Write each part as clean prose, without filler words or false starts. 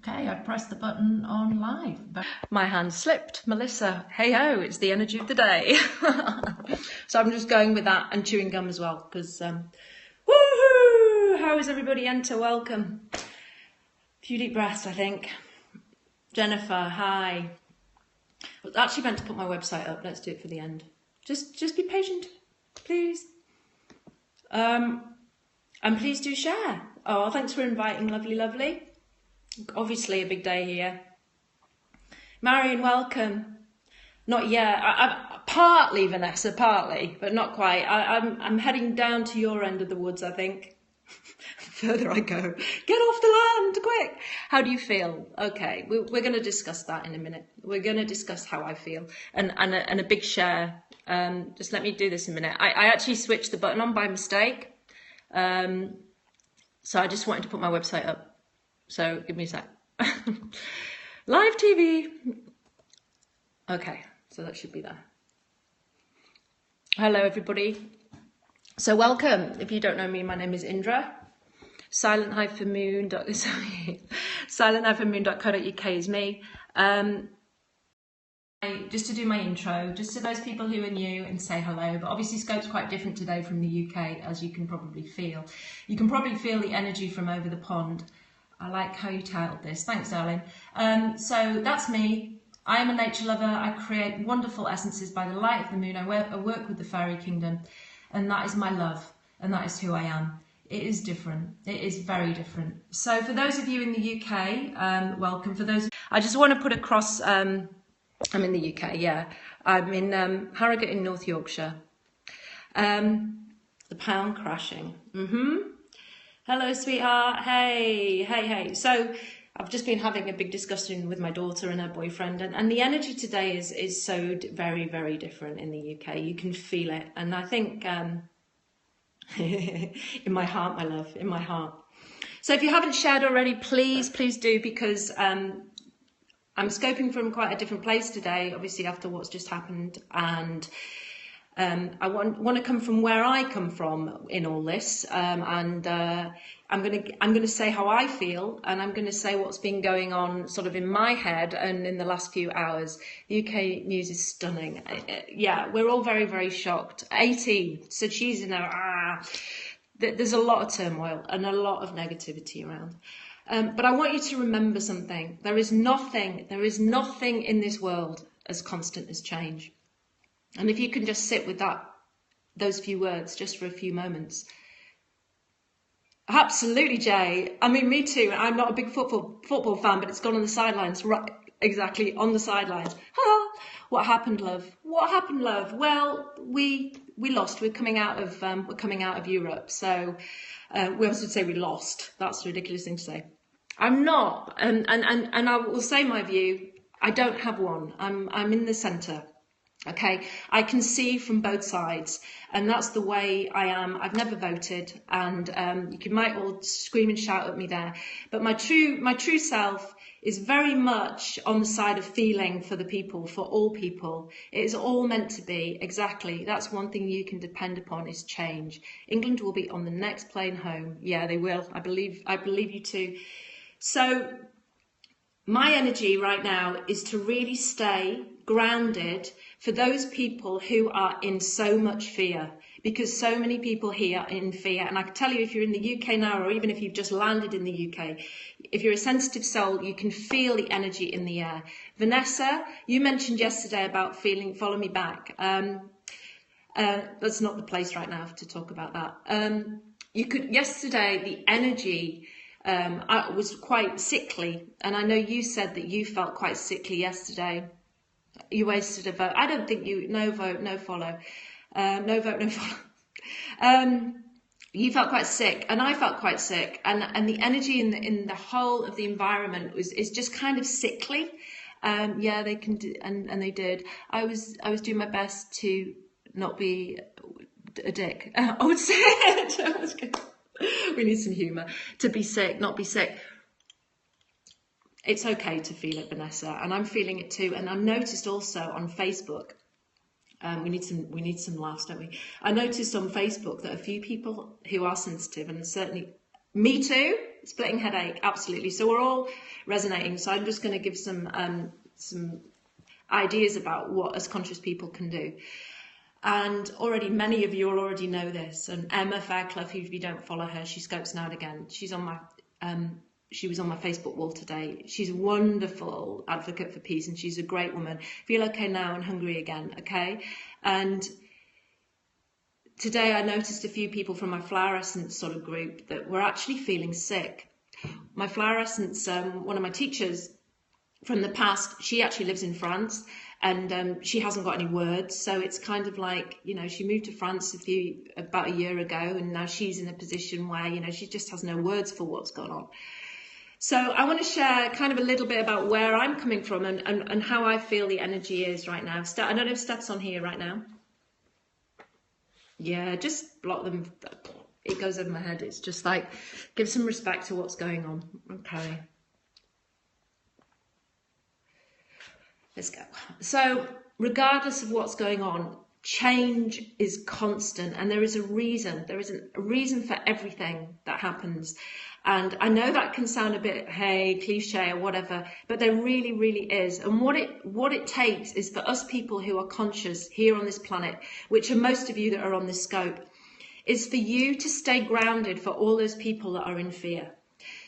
Okay, I've pressed the button on live. My hand slipped. Melissa, hey ho, it's the energy of the day. So I'm just going with that and chewing gum as well because, woohoo! How is everybody? Enter, welcome. A few deep breaths, I think. Jennifer, hi. I was actually meant to put my website up. Let's do it for the end. Just be patient, please. And please do share. Oh, thanks for inviting, lovely. Obviously a big day here. Marion, welcome. Not yet. I'm partly, Vanessa, partly, but not quite. I'm heading down to your end of the woods, I think. Further I go. Get off the land, quick. How do you feel? Okay, we're going to discuss that in a minute. We're going to discuss how I feel and a big share. Just let me do this in a minute. I actually switched the button on by mistake. So I just wanted to put my website up. So give me a sec. Live TV. Okay, so that should be there. Hello, everybody. So welcome. If you don't know me, my name is Indra. Silent-moon.co.uk is me. Just to do my intro, just to those people who are new and say hello, but obviously scope's quite different today from the UK, as you can probably feel. You can probably feel the energy from over the pond. I like how you titled this. Thanks, darling. So that's me. I am a nature lover. I create wonderful essences by the light of the moon. I work with the fairy kingdom, and that is my love, and that is who I am. It is different. It is very different. So for those of you in the UK, welcome. For those, I just want to put across, I'm in the UK, yeah. I'm in Harrogate in North Yorkshire. The pound crashing. Hello, sweetheart. Hey. So I've just been having a big discussion with my daughter and her boyfriend, and the energy today is so very, very different in the UK. You can feel it. And I think in my heart, my love, in my heart. So if you haven't shared already, please do, because I'm scoping from quite a different place today, obviously after what's just happened, and I want to come from where I come from in all this, and I'm gonna say how I feel, and I'm gonna say what's been going on sort of in my head and in the last few hours. The UK news is stunning. Yeah, we're all very, very shocked. 18, so she's in a there's a lot of turmoil and a lot of negativity around. But I want you to remember something. There is nothing in this world as constant as change. And if you can just sit with those few words just for a few moments. Absolutely, Jay. I mean, me too. I'm not a big football fan, but it's gone on the sidelines. Right, exactly, on the sidelines. What happened, love? What happened, love? Well, we lost. We're coming out of Europe. So we also say we lost. That's a ridiculous thing to say. I'm not, and I will say my view. I don't have one. I'm in the centre. Okay, I can see from both sides, and that's the way I am. I've never voted, and you might all scream and shout at me there, but my true self is very much on the side of feeling for the people, for all people. It is all meant to be, exactly. That's one thing you can depend upon, is change. England will be on the next plane home. Yeah, they will. I believe you too. So my energy right now is to really stay grounded for those people who are in so much fear, because so many people here are in fear. And I can tell you, if you're in the UK now, or even if you've just landed in the UK, if you're a sensitive soul, you can feel the energy in the air. Vanessa, you mentioned yesterday about follow me back. That's not the place right now to talk about that. Yesterday, the energy, I was quite sickly, and I know you said that you felt quite sickly yesterday. You wasted a vote. I don't think no vote, no follow. No vote, no follow. You felt quite sick, and I felt quite sick, and the energy in the whole of the environment is just kind of sickly. Yeah, they can do, and they did. I was doing my best to not be a dick. I would say it. We need some humour. To be sick, not be sick. It's okay to feel it, Vanessa, and I'm feeling it too. And I noticed also on Facebook, we need some laughs, don't we? I noticed on Facebook that a few people who are sensitive, and certainly Me too. Splitting headache, absolutely. So we're all resonating. So I'm just going to give some ideas about what as conscious people can do. And already many of you will already know this. And Emma Fairclough, if you don't follow her, she scopes now and again. She's on my she was on my Facebook wall today. She's a wonderful advocate for peace, and she's a great woman. Feel okay now and hungry again, okay? And today I noticed a few people from my flower essence sort of group that were actually feeling sick. My flower essence, one of my teachers from the past, she actually lives in France, and she hasn't got any words. So it's kind of like, you know, she moved to France about a year ago, and now she's in a position where, you know, she just has no words for what's going on. So I want to share kind of a little bit about where I'm coming from and how I feel the energy is right now. I don't know if Steph's on here right now. Yeah, just block them. It goes over my head. It's just like, give some respect to what's going on. Okay. Let's go. So regardless of what's going on, change is constant, and there is a reason. There is a reason for everything that happens. And I know that can sound a bit, hey, cliche or whatever, but there really, really is. And what it takes is for us people who are conscious here on this planet, which are most of you that are on this scope, is for you to stay grounded for all those people that are in fear.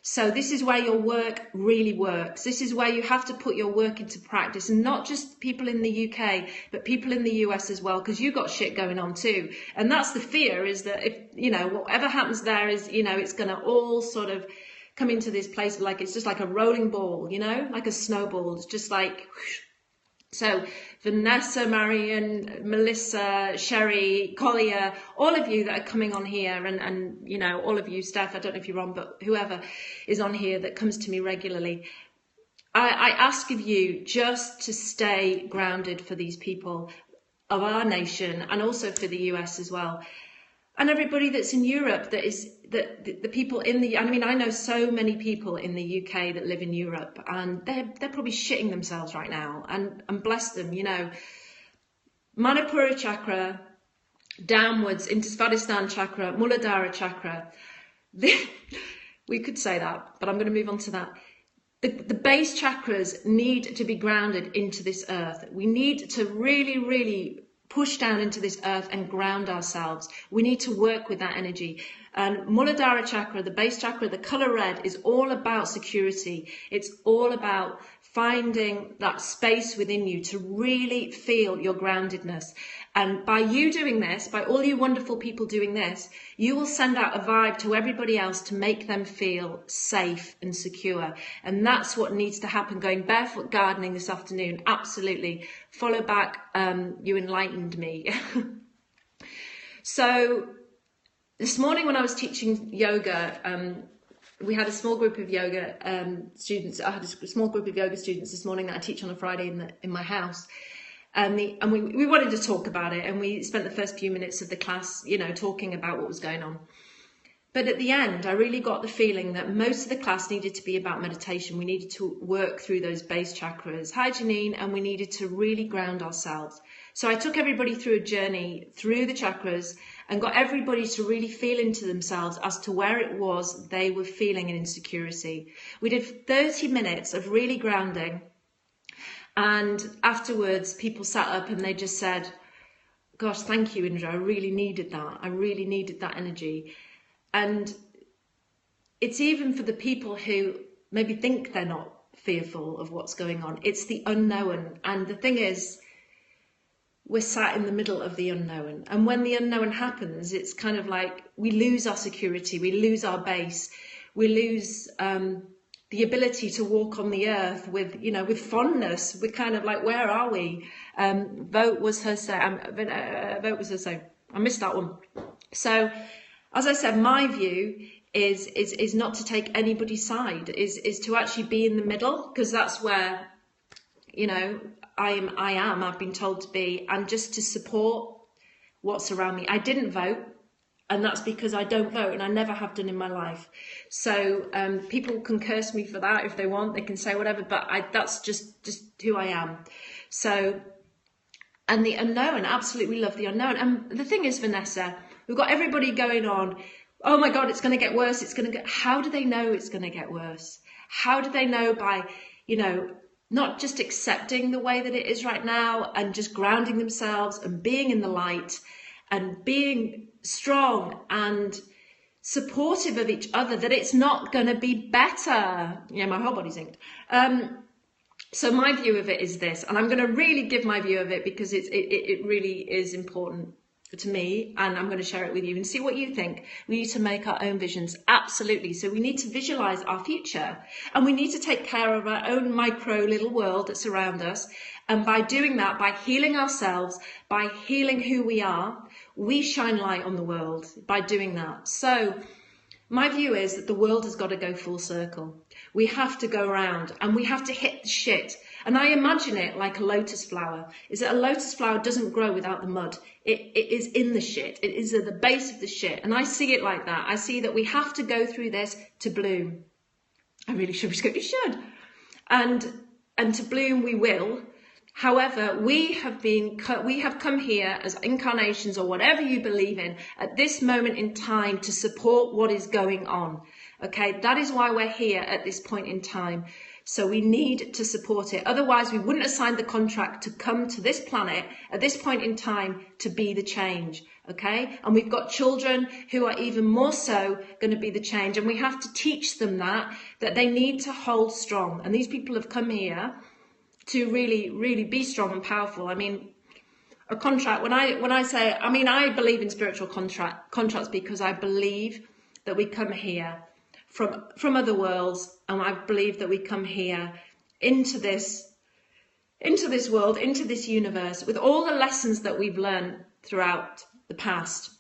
So this is where your work really works. This is where you have to put your work into practice, and not just people in the UK, but people in the US as well, because you've got shit going on too. And that's the fear, is that if, you know, whatever happens there is, you know, it's going to all sort of come into this place, like it's just like a rolling ball, you know, like a snowball. It's just like, whoosh. So Vanessa, Marion, Melissa, Sherry, Collier, all of you that are coming on here, and you know, all of you, Steph, I don't know if you're on, but whoever is on here that comes to me regularly, I ask of you just to stay grounded for these people of our nation, and also for the US as well. And everybody that's in Europe, the people in the, I mean, I know so many people in the UK that live in Europe, and they're probably shitting themselves right now, and bless them, you know. Manipura chakra, downwards into Svadhisthana chakra, Muladhara chakra. We could say that, but I'm going to move on to that. The base chakras need to be grounded into this earth. We need to really, really push down into this earth and ground ourselves. We need to work with that energy. And Muladhara chakra, the base chakra, the color red, is all about security. It's all about finding that space within you to really feel your groundedness. And by you doing this, by all you wonderful people doing this, you will send out a vibe to everybody else to make them feel safe and secure. And that's what needs to happen. Going barefoot gardening this afternoon, absolutely. Follow back, you enlightened me. So this morning when I was teaching yoga, we had a small group of yoga students. I had a small group of yoga students this morning that I teach on a Friday in my house. And we wanted to talk about it, and we spent the first few minutes of the class, you know, talking about what was going on. But at the end, I really got the feeling that most of the class needed to be about meditation. We needed to work through those base chakras. Hi, Janine. And we needed to really ground ourselves. So I took everybody through a journey through the chakras and got everybody to really feel into themselves as to where it was they were feeling an insecurity. We did 30 minutes of really grounding. And afterwards, people sat up and they just said, gosh, thank you, Indra. I really needed that. I really needed that energy. And it's even for the people who maybe think they're not fearful of what's going on. It's the unknown. And the thing is, we're sat in the middle of the unknown. And when the unknown happens, it's kind of like we lose our security. We lose our base. We lose the ability to walk on the earth with, you know, with fondness. We're kind of like, where are we? Vote was her say. Vote was her say. I missed that one. So, as I said, my view is not to take anybody's side. Is to actually be in the middle, because that's where, you know, I've been told to be, and just to support what's around me. I didn't vote. And that's because I don't vote, and I never have done in my life. So people can curse me for that if they want. They can say whatever, but that's just who I am. So, and the unknown, absolutely love the unknown. And the thing is, Vanessa, we've got everybody going on. oh my God, it's going to get worse. It's going to get, how do they know it's going to get worse? How do they know? By, you know, not just accepting the way that it is right now and just grounding themselves and being in the light and being strong and supportive of each other, that it's not going to be better. Yeah, my whole body's inked. So my view of it is this, and I'm going to really give my view of it because it really is important to me, and I'm going to share it with you and see what you think. We need to make our own visions, absolutely. So we need to visualize our future, and we need to take care of our own micro little world that surrounds us. And by doing that, by healing ourselves, by healing who we are, we shine light on the world by doing that. So my view is that the world has got to go full circle. We have to go around and we have to hit the shit. And I imagine it like a lotus flower. Is that a lotus flower doesn't grow without the mud. It is in the shit. It is at the base of the shit. And I see it like that. I see that we have to go through this to bloom. I really should. We should. And to bloom we will. However, we have come here as incarnations, or whatever you believe in, at this moment in time to support what is going on. Okay, that is why we're here at this point in time. So we need to support it. Otherwise, we wouldn't have signed the contract to come to this planet at this point in time to be the change. Okay, and we've got children who are even more so going to be the change, and we have to teach them that they need to hold strong. And these people have come here to really, really be strong and powerful. I mean, a contract, when I say, I mean, I believe in spiritual contracts because I believe that we come here from other worlds, and I believe that we come here into this world, into this universe, with all the lessons that we've learned throughout the past.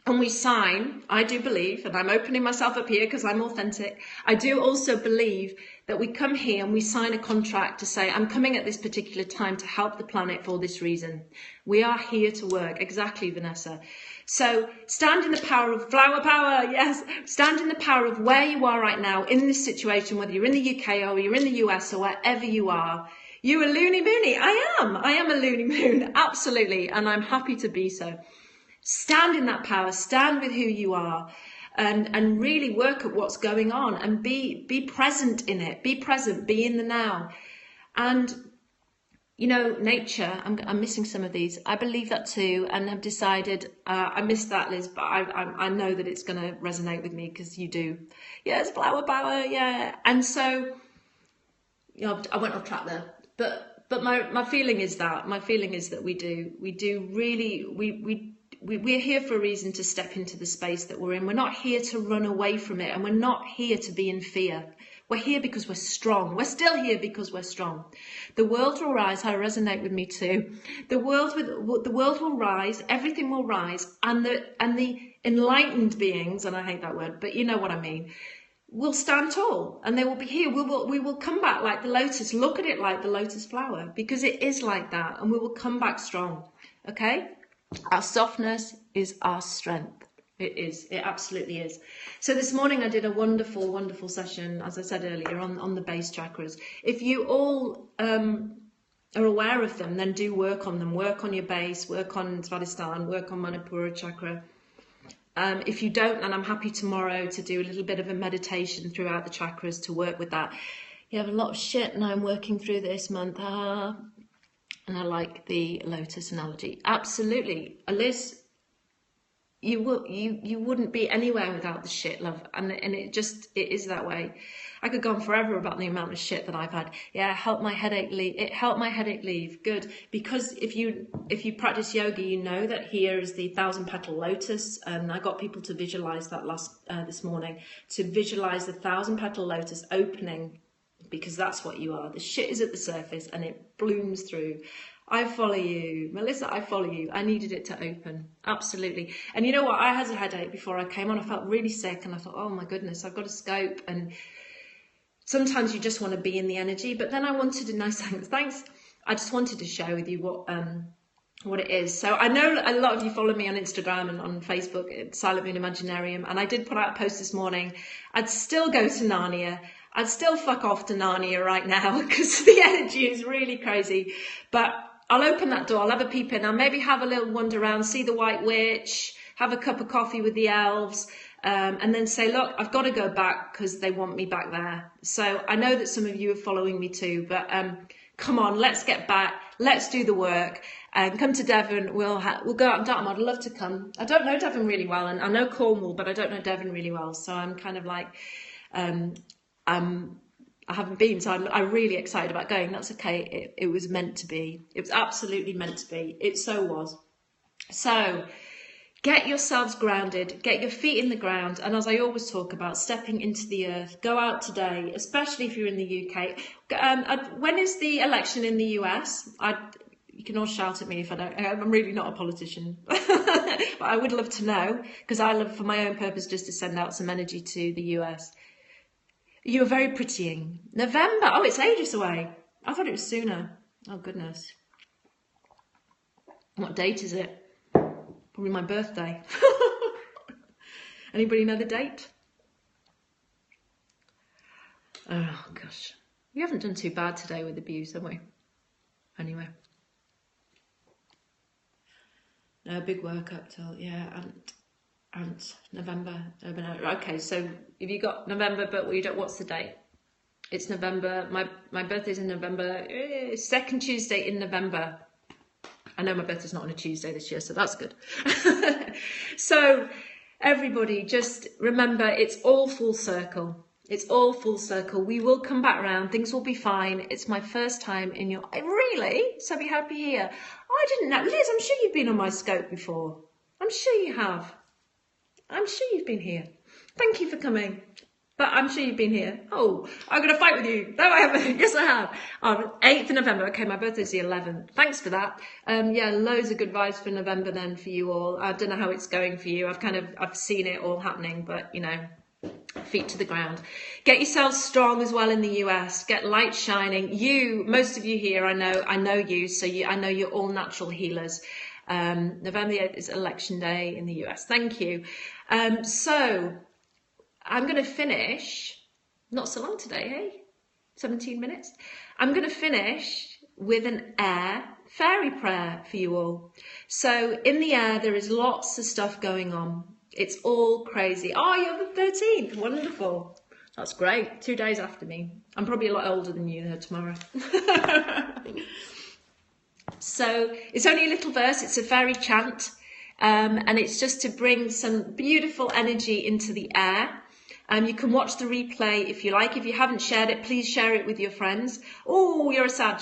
And we sign, I do believe, and I'm opening myself up here because I'm authentic, I do also believe that we come here and we sign a contract to say, I'm coming at this particular time to help the planet for this reason. We are here to work. Exactly, Vanessa. So stand in the power of flower power. Yes. Stand in the power of where you are right now in this situation, whether you're in the UK or you're in the US or wherever you are. You are loony moony. I am a loony moon. Absolutely. And I'm happy to be so. Stand in that power, stand with who you are, and really work at what's going on, and be present in it, be present, be in the now. And, you know, nature, I'm missing some of these. I believe that too, and have decided, I missed that, Liz, but I know that it's going to resonate with me because you do. Yes, flower power, yeah. And so, you know, I went off track there, but my feeling is that, we're here for a reason to step into the space that we're in. We're not here to run away from it, and we're not here to be in fear. We're here because we're strong. We're still here because we're strong. The world will rise. I resonate with me too. The world will rise. Everything will rise, and the enlightened beings, and I hate that word, but you know what I mean, will stand tall, and they will be here. We will come back like the lotus. Look at it like the lotus flower, because it is like that, and we will come back strong. Okay. Our softness is our strength. It is. It absolutely is. So this morning I did a wonderful, wonderful session, as I said earlier, on the base chakras. If you all are aware of them, then do work on them. Work on your base, work on Svadhisthana, work on Manipura chakra. If you don't, then I'm happy tomorrow to do a little bit of a meditation throughout the chakras to work with that. You have a lot of shit, and I'm working through this month. And I like the lotus analogy. Absolutely. Liz, you wouldn't be anywhere without the shit, love. And it is that way. I could go on forever about the amount of shit that I've had. Yeah, it helped my headache leave. Good. Because if you practice yoga, you know that here is the 1,000-petal lotus. And I got people to visualize that this morning, to visualize the 1,000-petal lotus opening, because that's what you are. The shit is at the surface and it blooms through. I follow you. Melissa, I follow you. I needed it to open. Absolutely. And you know what? I had a headache before I came on. I felt really sick, and I thought, oh my goodness, I've got a scope. And sometimes you just want to be in the energy. But then I wanted to know, thanks. I just wanted to share with you what it is. So I know a lot of you follow me on Instagram and on Facebook at Silent Moon Imaginarium. And I did put out a post this morning. I'd still go to Narnia. I'd still fuck off to Narnia right now because the energy is really crazy. But I'll open that door. I'll have a peep in. I'll maybe have a little wander around, see the White Witch, have a cup of coffee with the elves, and then say, look, I've got to go back because they want me back there. So I know that some of you are following me too, but come on, let's get back. Let's do the work and come to Devon. We'll go out and Dartmoor. I'd love to come. I don't know Devon really well, and I know Cornwall, but I don't know Devon really well. So I'm kind of like, I haven't been, so I'm really excited about going. That's okay. It was meant to be. It was absolutely meant to be. It so was. So get yourselves grounded, get your feet in the ground, and as I always talk about, stepping into the earth. Go out today, especially if you're in the UK. When is the election in the US? You can all shout at me if I don't. I'm really not a politician, but I would love to know, because I love, for my own purpose, just to send out some energy to the US. You're very prettying. November. Oh, it's ages away. I thought it was sooner. Oh, goodness. What date is it? Probably my birthday. Anybody know the date? Oh, gosh. We haven't done too bad today with abuse, have we? Anyway. No, big work up till, yeah, and November. Okay, so if you got November, but we don't, what's the date? It's November. My birthday's in November. Second Tuesday in November. I know my birthday's not on a Tuesday this year, so that's good. So everybody, just remember, it's all full circle. It's all full circle. We will come back around. Things will be fine. It's my first time in your... Really? So be happy here. I didn't know. Liz, I'm sure you've been on my scope before. I'm sure you have. I'm sure you've been here. Thank you for coming. But I'm sure you've been here. Oh, I'm going to fight with you. No, I haven't. Yes, I have. 8th of November. Okay, my birthday's the 11th. Thanks for that. Yeah, loads of good vibes for November then for you all. I don't know how it's going for you. I've seen it all happening, but you know, feet to the ground. Get yourselves strong as well in the US. Get light shining. Most of you here, I know you. So I know you're all natural healers. November 8th is election day in the US. Thank you. So I'm going to finish, not so long today, hey? 17 minutes. I'm going to finish with an air fairy prayer for you all. So in the air, there is lots of stuff going on. It's all crazy. Oh, you're the 13th. Wonderful. That's great. 2 days after me. I'm probably a lot older than you tomorrow. So it's only a little verse. It's a fairy chant. And it's just to bring some beautiful energy into the air. You can watch the replay if you like. If you haven't shared it, please share it with your friends. Oh, you're a Sag.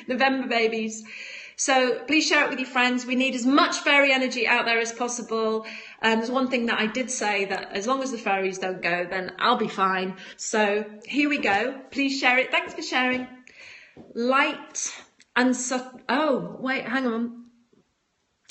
November babies. So please share it with your friends. We need as much fairy energy out there as possible. There's one thing that I did say, that as long as the fairies don't go, then I'll be fine. So here we go. Please share it. Thanks for sharing. Light and subtle. Oh, wait, hang on.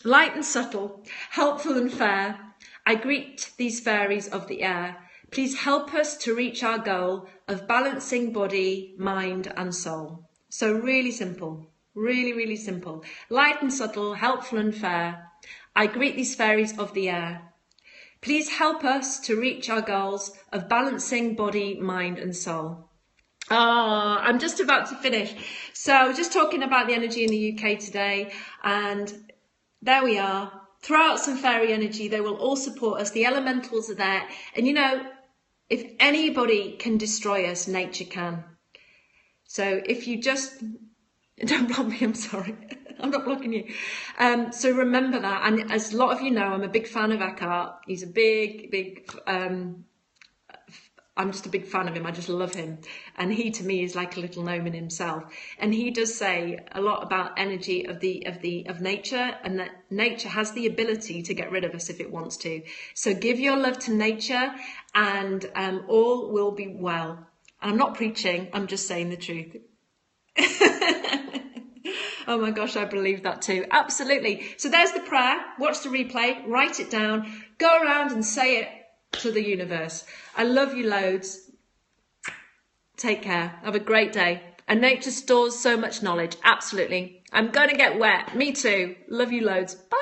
Light and subtle, helpful and fair, I greet these fairies of the air. Please help us to reach our goal of balancing body, mind and soul. So really simple, really, really simple. Light and subtle, helpful and fair, I greet these fairies of the air. Please help us to reach our goals of balancing body, mind and soul. Oh, I'm just about to finish. So just talking about the energy in the UK today, and there we are. Throw out some fairy energy. They will all support us. The elementals are there. And you know, if anybody can destroy us, nature can. So if you just... Don't block me, I'm sorry. I'm not blocking you. So remember that. And as a lot of you know, I'm a big fan of Eckhart. He's a big... I'm just a big fan of him. I just love him. And he to me is like a little gnome in himself. And he does say a lot about energy of nature, and that nature has the ability to get rid of us if it wants to. So give your love to nature and all will be well. I'm not preaching, I'm just saying the truth. Oh my gosh, I believe that too. Absolutely. So there's the prayer. Watch the replay, write it down, go around and say it to the universe. I love you loads. Take care. Have a great day. And nature stores so much knowledge. Absolutely. I'm going to get wet. Me too. Love you loads. Bye.